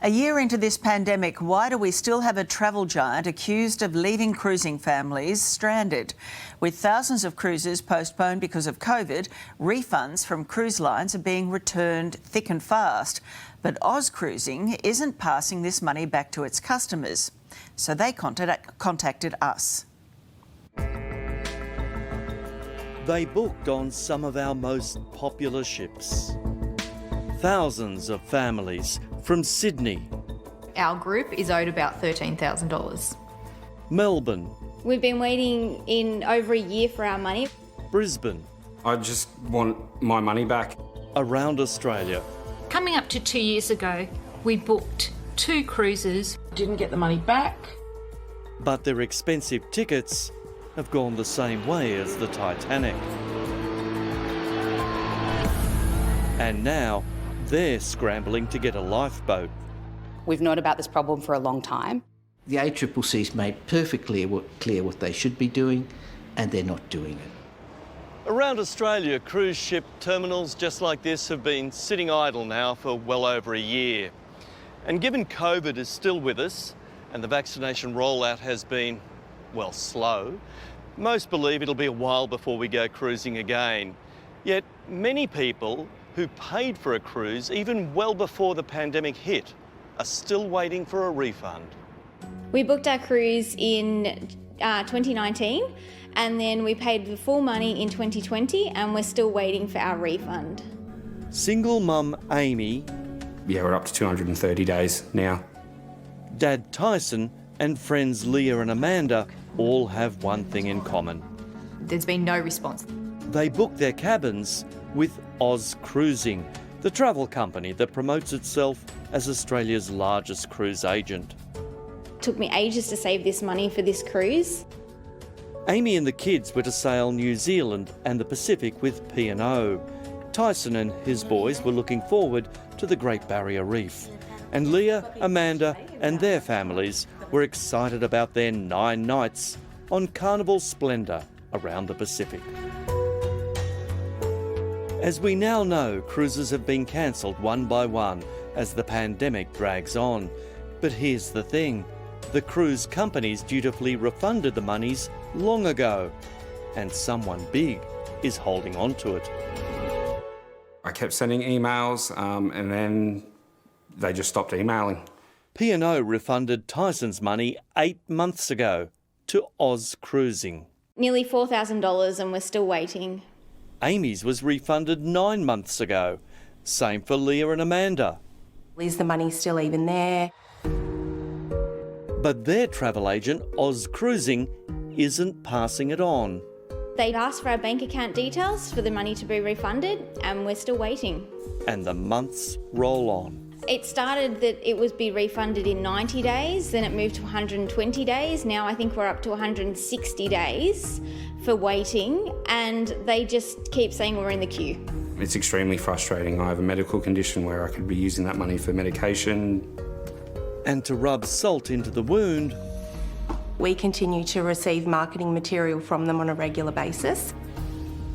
A year into this pandemic, why do we still have a travel giant accused of leaving cruising families stranded? With thousands of cruises postponed because of COVID, refunds from cruise lines are being returned thick and fast. But Oz Cruising isn't passing this money back to its customers, so they contacted us. They booked on some of our most popular ships. Thousands of families from Sydney, Our group is owed about $13,000. Melbourne, We've been waiting in over a year for our money. Brisbane, I just want my money back. around Australia. Coming up to 2 years ago, we booked 2 cruises. Didn't get the money back. But their expensive tickets have gone the same way as the Titanic. And now they're scrambling to get a lifeboat. We've known about this problem for a long time. The ACCC's made perfectly clear what they should be doing, and they're not doing it. Around Australia, cruise ship terminals just like this have been sitting idle now for well over a year. And given COVID is still with us and the vaccination rollout has been, well, slow, most believe it'll be a while before we go cruising again. Yet many people who paid for a cruise even well before the pandemic hit are still waiting for a refund. We booked our cruise in 2019 and then we paid the full money in 2020 and we're still waiting for our refund. Single mum Amy, Yeah, we're up to 230 days now. Dad Tyson and friends Leah and Amanda all have one thing in common. There's been no response. They booked their cabins with Oz Cruising, the travel company that promotes itself as Australia's largest cruise agent. It took me ages to save this money for this cruise. Amy and the kids were to sail New Zealand and the Pacific with P&O. Tyson and his boys were looking forward to the Great Barrier Reef. And Leah, Amanda and their families were excited about their 9 nights on Carnival Splendour around the Pacific. As we now know, cruises have been cancelled one by one as the pandemic drags on. But here's the thing, the cruise companies dutifully refunded the monies long ago, and someone big is holding on to it. I kept sending emails and then they just stopped emailing. P&O refunded Tyson's money 8 months ago to Oz Cruising. Nearly $4,000 and we're still waiting. Amy's was refunded 9 months ago. Same for Leah and Amanda. Is the money still even there? But their travel agent, Oz Cruising, isn't passing it on. They'd asked for our bank account details for the money to be refunded and we're still waiting. And the months roll on. It started that it would be refunded in 90 days, then it moved to 120 days. Now I think we're up to 160 days for waiting, and they just keep saying we're in the queue. It's extremely frustrating. I have a medical condition where I could be using that money for medication. And to rub salt into the wound, We continue to receive marketing material from them on a regular basis.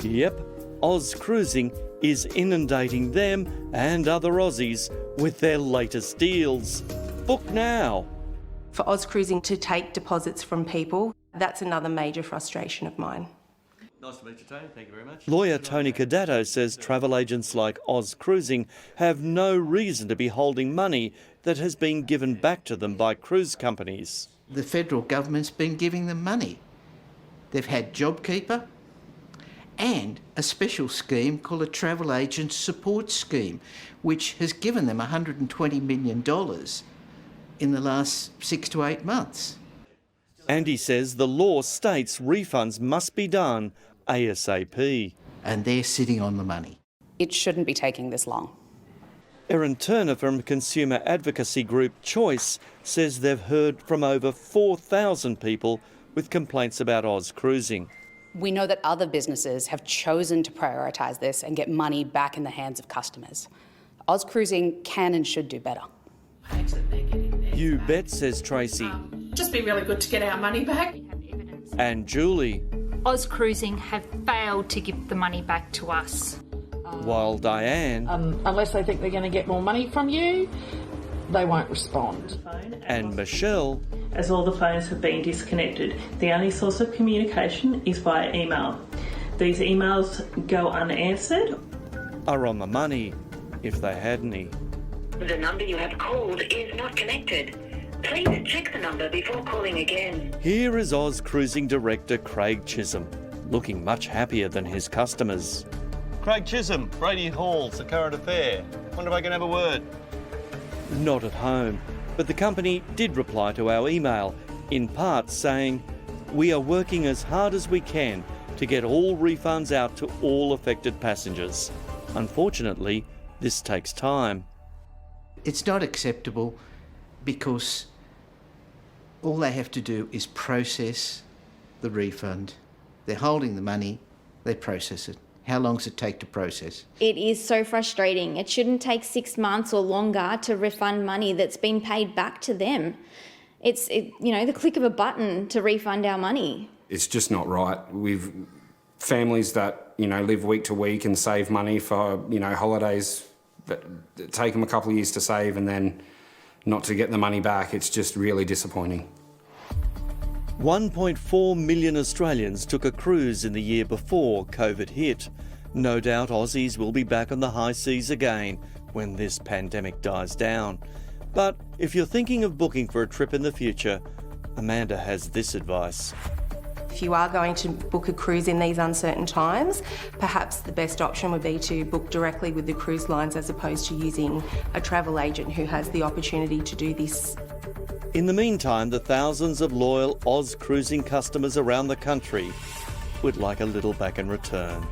yep, Oz Cruising is inundating them and other Aussies with their latest deals. Book now. For Oz Cruising to take deposits from people, that's another major frustration of mine. Nice to meet you, Tony. Thank you very much. Lawyer Tony Cadato says travel agents like Oz Cruising have no reason to be holding money that has been given back to them by cruise companies. The federal government's been giving them money. They've had JobKeeper and a special scheme called a Travel Agent Support Scheme, which has given them $120 million in the last 6 to 8 months. And he says the law states refunds must be done ASAP. And they're sitting on the money. It shouldn't be taking this long. Erin Turner from consumer advocacy group Choice says they've heard from over 4,000 people with complaints about Oz Cruising. We know that other businesses have chosen to prioritise this and get money back in the hands of customers. Oz Cruising can and should do better. You bet, says Tracy. Just be really good to get our money back. And Julie. Oz Cruising have failed to give the money back to us. While Diane. Unless they think they're going to get more money from you, They won't respond. And Michelle, as all the phones have been disconnected, the only source of communication is via email. These emails go unanswered. are on the money, if they had any. The number you have called is not connected. Please check the number before calling again. Here is Oz Cruising Director Craig Chisholm, looking much happier than his customers. Craig Chisholm, Brady Hall's The Current Affair. Wonder if I can have a word? Not at home, but the company did reply to our email, in part saying, "We are working as hard as we can to get all refunds out to all affected passengers. Unfortunately, this takes time." It's not acceptable because all they have to do is process the refund. They're holding the money, they process it. How long does it take to process? It is so frustrating. It shouldn't take 6 months or longer to refund money that's been paid back to them. It's the click of a button to refund our money. It's just not right. We've families that, live week to week and save money for, holidays that take them a couple of years to save and then not to get the money back. It's just really disappointing. 1.4 million Australians took a cruise in the year before COVID hit. No doubt Aussies will be back on the high seas again when this pandemic dies down. But if you're thinking of booking for a trip in the future, Amanda has this advice. If you are going to book a cruise in these uncertain times, perhaps the best option would be to book directly with the cruise lines as opposed to using a travel agent who has the opportunity to do this. In the meantime, the thousands of loyal Oz Cruising customers around the country would like a little back in return.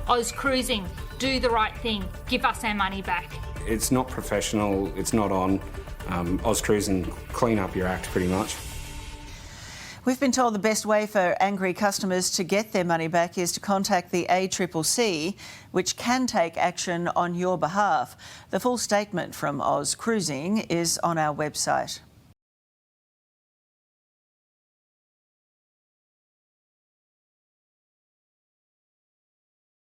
Oz Cruising, do the right thing. Give us our money back. It's not professional, it's not on. Oz Cruising, clean up your act pretty much. We've been told the best way for angry customers to get their money back is to contact the ACCC, which can take action on your behalf. The full statement from Oz Cruising is on our website.